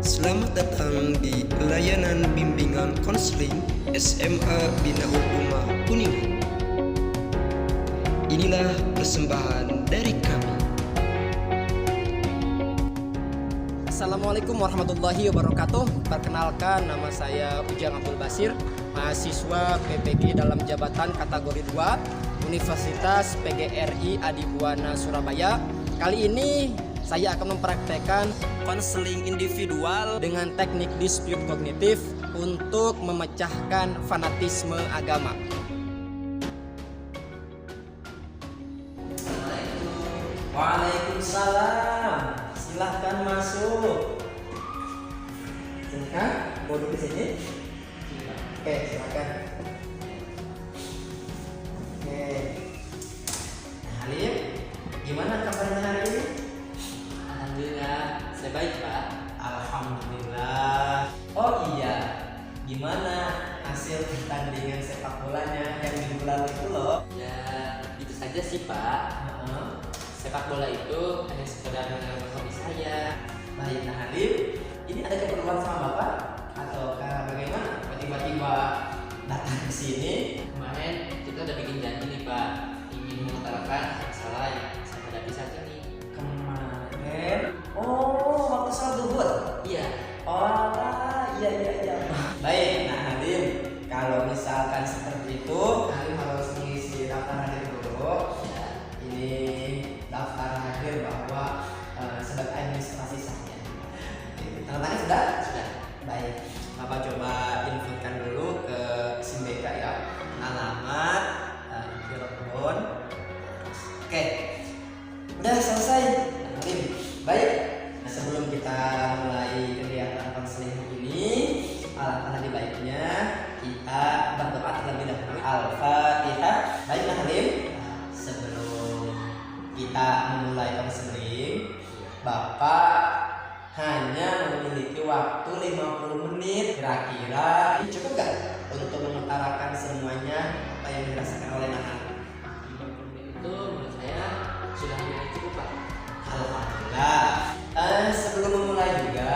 Selamat datang di layanan bimbingan konseling SMA Bina Ulumah Kuningan. Inilah persembahan dari kami. Assalamualaikum warahmatullahi wabarakatuh. Perkenalkan, nama saya Ujang Abdul Basir, mahasiswa PPG dalam jabatan kategori 2 Universitas PGRI Adibuana Surabaya. Kali ini saya akan mempraktekkan konseling individual dengan teknik dispute kognitif untuk memecahkan fanatisme agama. Waalaikumsalam. Silahkan masuk. Silahkan, mau duduk di sini. Oke, silakan. Oke. Nah, Halim, gimana kabarnya hari ini? Alhamdulillah, saya baik Pak. Alhamdulillah. Oh iya, gimana hasil pertandingan sepak bolanya yang minggu lalu itu loh? Ya, itu saja sih Pak. Sepak bola itu hanya sekedar hobi saya. Baik, nah Halim, ini ada keperluan sama Bapak? Atau bagaimana? Tiba-tiba datang ke sini? Kemarin kita udah bikin janji nih Pak, ingin mengutarakan masalah yang saya hadapi saat ini. Kemarin? Oh, waktu sholat duhur? Iya. Oh, iya. Baik, nah Halim, kalau misalkan seperti itu, Halim harus mengisi daftar hadir dulu. Ya. Ini daftar hadir bahwa sebagai administrasi saya. Tanda tangan sudah? Sudah. Baik, Bapak coba infokan dulu ke SIM BK ya, alamat, telepon. Oke, udah selesai. Halim, baik. Nah, sebelum kita mulai kegiatan konseling ini, alangkah lebih baiknya kita berdoa terlebih dahulu. Al-Fatihah. Baiklah Halim, sebelum kita memulai konseling, Bapak hanya memiliki waktu 50 menit. Kira-kira ini cukup gak untuk mengutarakan semuanya apa yang dirasakan oleh Nahan? 50 menit itu menurut saya sudah mulai cukup Pak. Alhamdulillah. Sebelum memulai juga,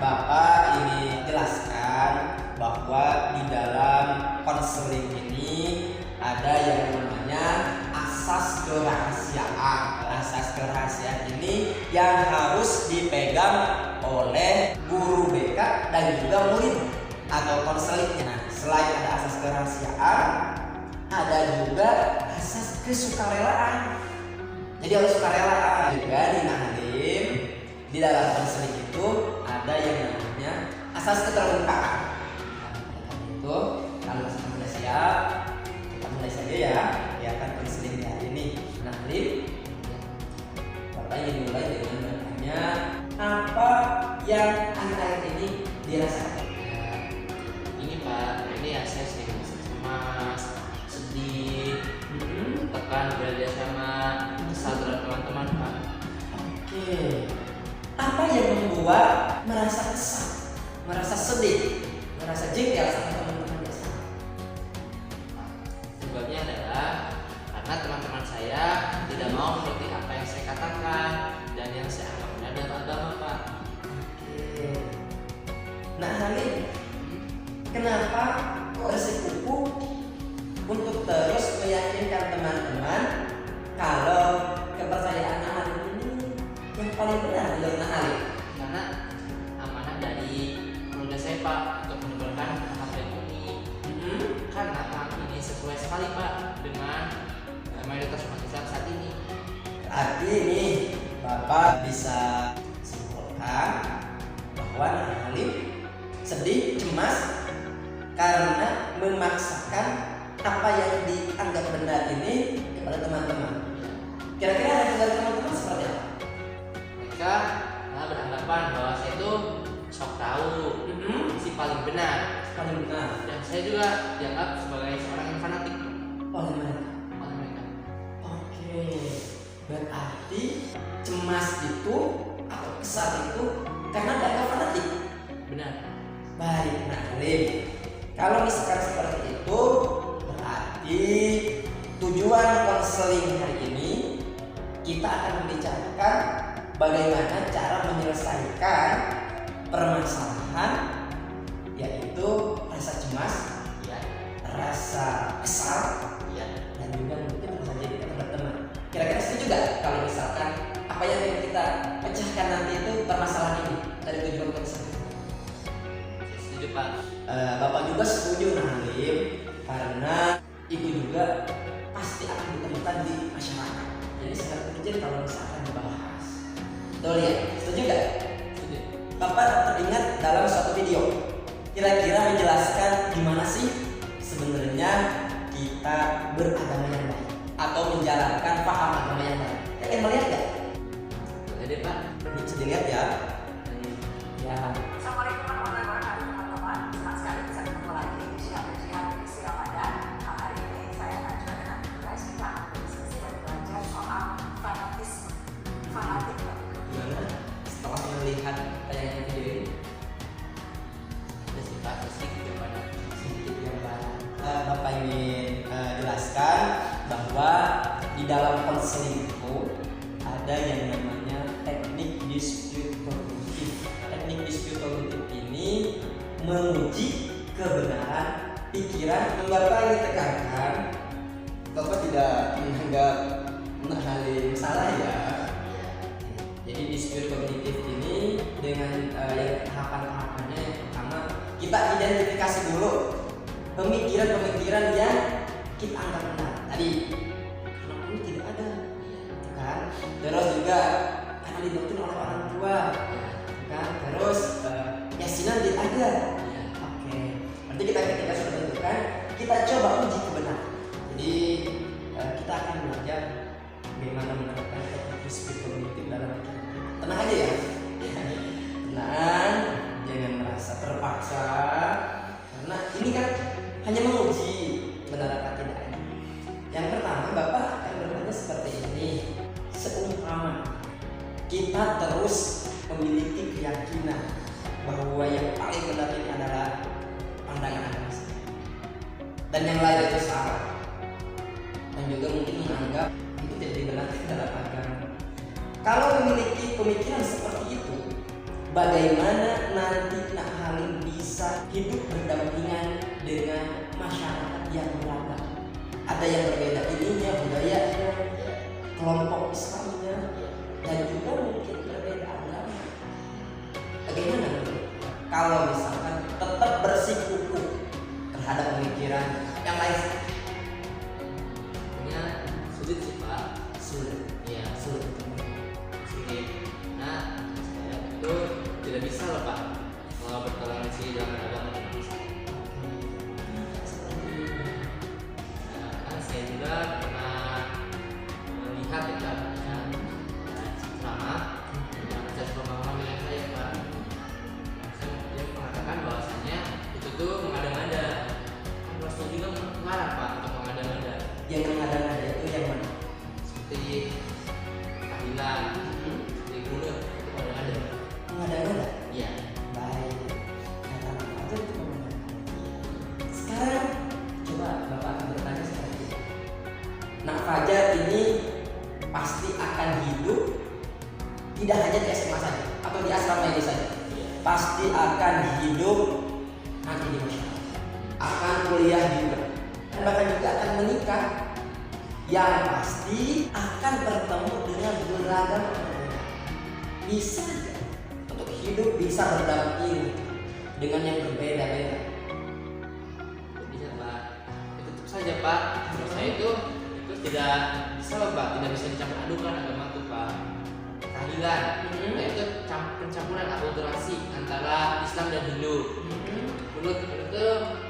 Bapak ini jelaskan bahwa di dalam konseling ini ada yang namanya asas kerahasiaan. Asas kerahasiaan ini yang harus dipegang oleh guru BK dan juga murid atau konselingnya. Nah, selain ada asas kerahasiaan, ada juga asas kesukarelaan. Jadi harus sukarela juga di Halim. Di dalam konseling itu ada yang namanya asas keterbukaan. Itu kalau misalkan sudah siap, kita mulai saja ya. Ya kan konseling di hari ini. Nah Halim, Bapak ingin mulai dengan bertanya, apa yang akhir-akhir ini dirasakan? Ya, ini Pak, ini ya saya sering cemas, sedih, tekan berada sama kesadaran teman-teman Pak. Oke. Apa yang membuat merasa kesal, merasa sedih, merasa jengkel sama teman-teman biasa? Sebabnya adalah karena teman-teman saya tidak mau menuruti apa yang saya katakan dan yang saya anggap benar dalam agama Pak. Oke. Nah Halim, kenapa kok bersikukuh untuk terus meyakinkan teman-teman kalau kepercayaan Halim ini yang paling benar menurut Halim? Karena amanah dari keluarga saya Pak untuk menyebarkan hal ini. Karena hal ini sesuai sekali Pak dengan mayoritas umat Islam saat ini. Berarti ini Bapak bisa simpulkan bahwa Halim sedih, cemas karena memaksakan apa yang dianggap benar ini kepada teman-teman. Kira-kira ada dari teman-teman seperti apa? Mereka malah beranggapan bahwa saya itu sok tahu, si paling benar, Paling benar dan saya juga dianggap sebagai seorang yang fanatik oleh mereka. oleh mereka. Oke, berarti cemas itu atau kesal itu karena dianggap fanatik. Benar. Baik, nah Halim, kalau misalkan seperti itu, berarti tujuan konseling hari ini kita akan membicarakan bagaimana cara menyelesaikan permasalahan, yaitu rasa cemas, ya, rasa kesal, ya. dan juga mungkin rasa jadi teman-teman. Kira-kira setuju gak kalau misalkan apa yang ingin kita pecahkan nanti itu permasalahan ini dari tujuan tersebut? Setuju Pak. Bapak juga setuju Halim, karena itu juga pasti akan ditemukan di masyarakat. Jadi sangat urgent kalau misalkan dibahas. Betul ya? Setuju gak? Setuju. Bapak teringat dalam suatu video, kira-kira menjelaskan gimana sih sebenarnya kita beragama yang baik atau menjalankan paham agama yang baik. Kalian melihat gak? Boleh deh Pak. Bisa dilihat ya. Ya. Assalamualaikum warahmatullahi wabarakatuh teman-teman. Senang sekali bisa ketemu lagi di Syiar Isi Ramadan. Hari ini saya akan juga dengan guys kita akan berdiskusi dan belajar soal fanatisme. Fanatik. Gimana setelah melihat tayangan video ini? Ada sih Pak, sedikit jawabannya. Sedikit gambaran. Bapak ingin jelaskan bahwa di dalam konseling itu ada yang namanya teknik dispute kognitif. Teknik dispute kognitif ini menguji kebenaran pikiran. Bapak ingin tekankan, Bapak tidak menganggap hal yang salah ya. Jadi dispute kognitif ini dengan yang tahapan-tahapannya, yang pertama kita identifikasi dulu pemikiran-pemikiran yang kita anggap benar. Tadi kenapa ini tidak ada, kan? Terus juga karena didoktrin oleh orang tua, kan? Terus keyakinan tidak ada. Oke. Nanti kita ketika sudah tentukan, kita coba uji kebenaran. Jadi kita akan belajar bagaimana menerapkan teknik dispute kognitif dalam kita. Tenang aja ya. Tenang, jangan merasa terpaksa. Karena ini kan hanya menguji benar apa tidaknya. Yang pertama, Bapak akan bertanya seperti ini. Seumpama kita terus memiliki keyakinan bahwa yang paling benar ini adalah pandangan agama dan yang lain itu salah, dan juga mungkin menganggap itu tidak dibenarkan dalam agama. Kalau memiliki pemikiran seperti itu, bagaimana nanti Nak Halim bisa hidup berdampingan dengan masyarakat yang beragam? Ada yang berbeda ininya, budayanya, kelompok Islamnya, dan juga mungkin berbeda agama. Bagaimana kalau misalkan tetap bersikukuh terhadap pemikiran yang lain? Punya sulit sih Pak. Sulit, Iya, sulit. sulit. Nah, saya itu tidak bisa loh Pak kalau bertoleransi dalam agama tidak bisa. Nah, kan saya juga pernah melihat ya Pak, ceramah yang menjadi pemahaman dengan saya Pak. Dia mengatakan bahwasanya itu tuh mengada-ngada. Kan Rasul juga melarang Pak untuk mengada-ngada. Yang mengada-ngada itu yang mana? Seperti tahlilan, seperti kunut, itu mengada-ngada. Mengada-ngada? Iya. Baik. Kata apa itu mengada-ngada? Sekarang coba Bapak akan bertanya seperti ini. Nak Fajar ini pasti akan hidup tidak hanya di SMA saja atau di asrama ini saja. Pasti akan hidup nanti di masyarakat, akan kuliah juga, dan bahkan juga akan menikah. Yang pasti akan bertemu dengan beragam orang. Bisa nggak untuk hidup bisa berdampingan dengan yang berbeda-beda? Bisa Pak. Itu tetap saja Pak. Menurut saya itu tidak bisa loh Pak, tidak bisa dicampur adukan agama itu Pak. Tahlilan, nah, itu pencampuran akulturasi antara Islam dan Hindu. Kunut itu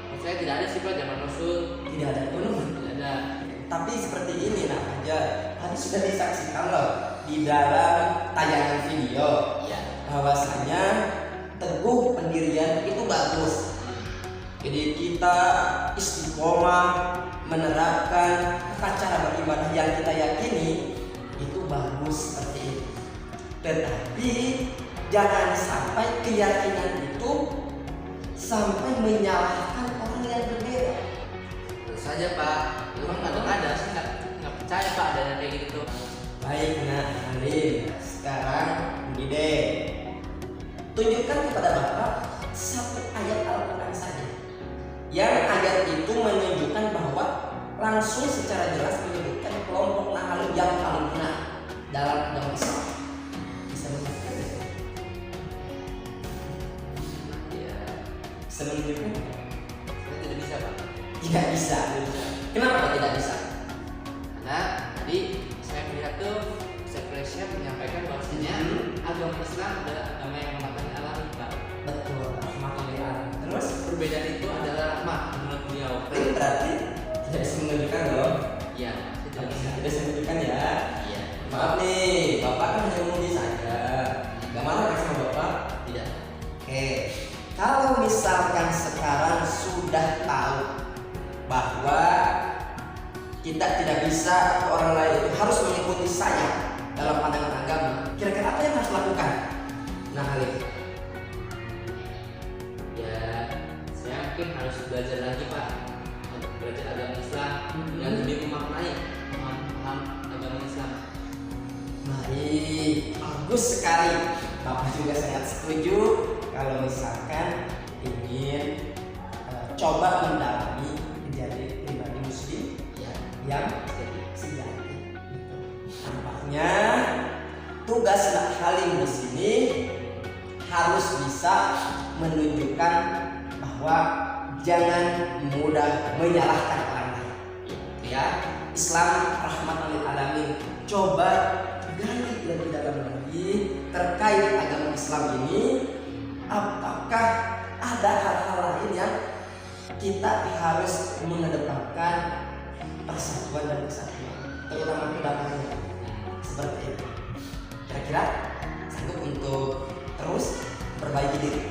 menurut saya tidak ada sih Pak zaman Rasul. Tidak ada penuh. Tidak ada. Tapi seperti ini Nak Fajar, tadi sudah disaksikan loh di dalam tayangan video Iya. bahwasanya teguh pendirian itu bagus. Jadi kita istiqomah menerapkan cara beribadah yang kita yakini itu bagus seperti itu. Tetapi jangan sampai keyakinan itu sampai menyalahkan orang yang berbeda. Tentu saja Pak. Memang ada, saya nggak percaya Pak ada yang kayak gitu. Baik Nak Halim, sekarang begini deh. tunjukkan kepada Bapak satu ayat Al-Quran saja yang ayat itu menunjukkan bahwa langsung secara jelas menyebutkan kelompok Nahdlin yang paling benar dalam agama Islam. Bisa menunjukkan? Ya, Bisa menunjukkan? saya tidak bisa Pak. Tidak bisa. Kenapa Pak tidak bisa? Karena tadi saya melihat tuh Ustaz Presya menyampaikan bahwasanya agama Islam adalah agama yang mengatakan alami Pak. Betul. Rahmatullahi. Terus Perbedaan itu adalah rahmat menurut beliau. ini berarti tidak bisa menunjukkan dong. Iya, saya tidak bisa. Tidak bisa menunjukkan ya. Iya. Maaf nih, Bapak kan hanya menguji saja. Gak marah kan sama Bapak? Tidak. Oke, kalau misalkan sekarang sudah tahu bahwa kita tidak bisa atau orang lain itu harus mengikuti saya dalam pandangan agama, kira-kira apa yang harus dilakukan? Nah, Halif, Ya, saya mungkin harus belajar lagi Pak untuk belajar agama Islam dan lebih memaknai paham agama Islam. baik, bagus sekali. Bapak juga sangat setuju kalau misalkan ingin coba mendalami menjadi pribadi muslim Ya, yang sejati. Tampaknya tugas Nak Halim di sini harus bisa menunjukkan bahwa jangan mudah menyalahkan orang lain. Ya, Islam rahmatan lil alamin. Coba gali lebih dalam lagi terkait agama Islam ini. Apakah ada hal-hal lain yang kita harus mengedepankan persatuan dan kesatuan, terutama kedamaian seperti itu. Kira-kira sanggup untuk terus perbaiki diri.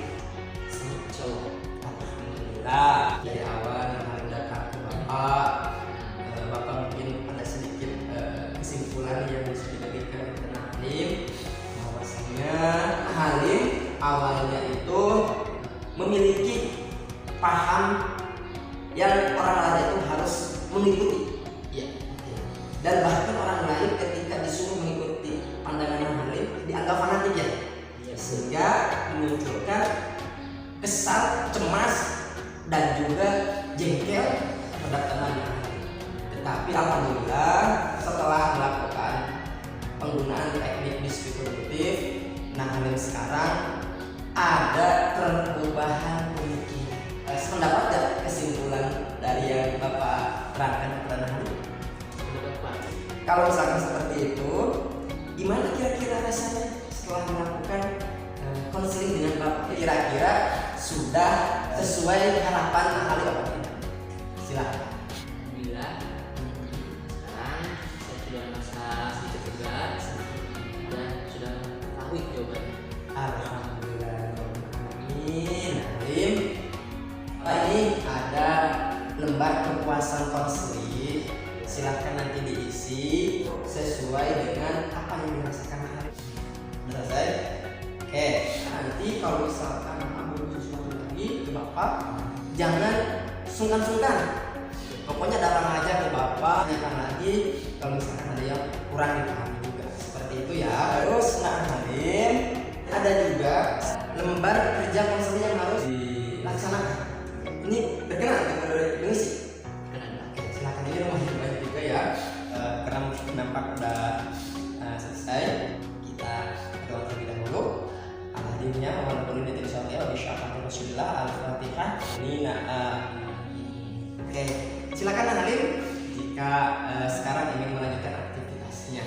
Alhamdulillah. Dari awal yang hari datang ke Bapak mungkin ada sedikit kesimpulan yang bisa diberikan kepada Halim, bahwasanya Halim awalnya itu memiliki paham yang orang lain itu harus mengikuti. ya, Dan bahkan orang lain ketika disuruh mengikuti pandangan Halim dianggap fanatik ya, sehingga memunculkan kesal, cemas, dan juga jengkel terhadap temannya. Tetapi alhamdulillah setelah melakukan penggunaan teknik diskusi kognitif, Halim sekarang ada perubahan pemikiran. Sependapat gak kesimpulan dari yang Bapak terangkan kepada Halim? mendapat Pak. Kalau misalkan seperti itu, gimana kira-kira rasanya setelah melakukan konseling dengan Bapak? Kira-kira sudah sesuai harapan Halim apa tidak? Silakan. Alhamdulillah. Sekarang saya sudah merasa sedikit tegar dan sudah tahu jawabannya. Alhamdulillah. Amin. Halim. Pak, ini ada lembar kepuasan konseling. Silahkan nanti diisi sesuai dengan apa yang dirasakan Halim. Selesai? Oke, nanti kalau misalkan Bapak butuh sesuatu lagi ke Bapak, jangan sungkan-sungkan. Pokoknya datang aja ke Bapak, tanyakan lagi kalau misalkan ada yang kurang dipahami juga. Seperti itu ya. Terus Halim, ada juga lembar kerja konseling yang harus dilaksanakan. Ini berkenan dengan mengisi. Oke, silakan, ini rumahnya banyak juga ya. Karena mungkin nampak udah selesai, kita berdoa terlebih dahulu. Al-Hadimnya wa naqulu li tilsawati wa bisyafati Rasulillah al-Fatihah. Oke, silakan Halim jika sekarang ingin melanjutkan aktivitasnya.